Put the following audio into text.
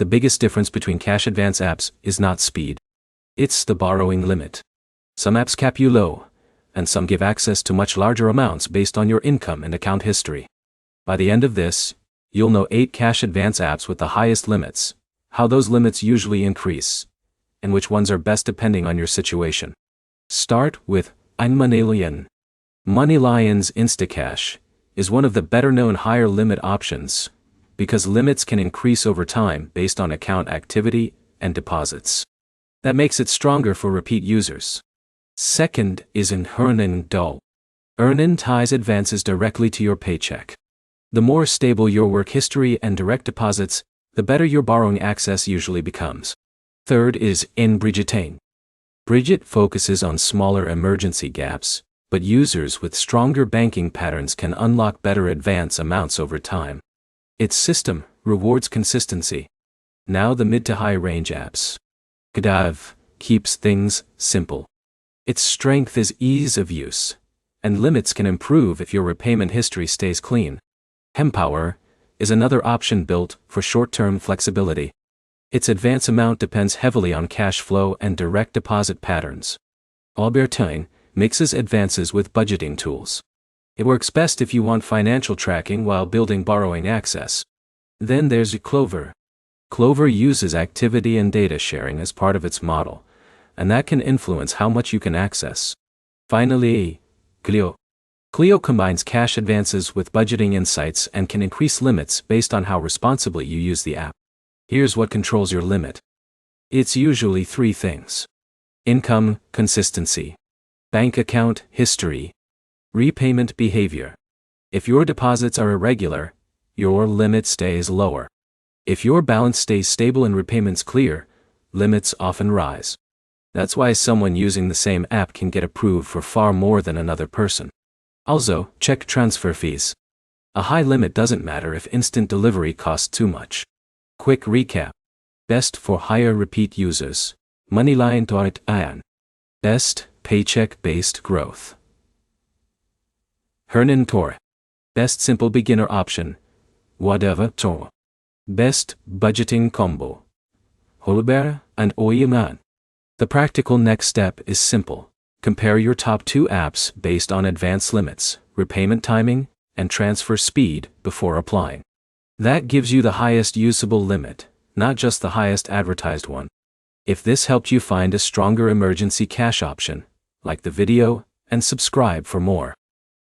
The biggest difference between cash advance apps is not speed. It's the borrowing limit. Some apps cap you low, and some give access to much larger amounts based on your income and account history. By the end of this, you'll know 8 cash advance apps with the highest limits, how those limits usually increase, and which ones are best depending on your situation. Start with MoneyLion. MoneyLion's Instacash is one of the better-known higher limit options because limits can increase over time based on account activity and deposits. That makes it stronger for repeat users. Second is Earnin. Earnin ties advances directly to your paycheck. The more stable your work history and direct deposits, the better your borrowing access usually becomes. Third is Bridget. Bridget focuses on smaller emergency gaps, but users with stronger banking patterns can unlock better advance amounts over time. Its system rewards consistency. Now the mid to high range apps. Gdav keeps things simple. Its strength is ease of use, and limits can improve if your repayment history stays clean. Hempower is another option built for short-term flexibility. Its advance amount depends heavily on cash flow and direct deposit patterns. Aubertine mixes advances with budgeting tools. It works best if you want financial tracking while building borrowing access. Then there's Clover. Clover uses activity and data sharing as part of its model, and that can influence how much you can access. Finally, Clio. Clio combines cash advances with budgeting insights and can increase limits based on how responsibly you use the app. Here's what controls your limit. It's usually 3 things. Income, consistency. Bank account, history. Repayment behavior. If your deposits are irregular, your limit stays lower. If your balance stays stable and repayments clear, limits often rise. That's why someone using the same app can get approved for far more than another person. Also, check transfer fees. A high limit doesn't matter if instant delivery costs too much. Quick recap. Best for higher repeat users. MoneyLion. Best, paycheck-based growth. Earnin. Best simple beginner option. Whatever. Best budgeting combo. Holber and Oyeman. The practical next step is simple. Compare your top 2 apps based on advance limits, repayment timing, and transfer speed before applying. That gives you the highest usable limit, not just the highest advertised one. If this helped you find a stronger emergency cash option, like the video and subscribe for more.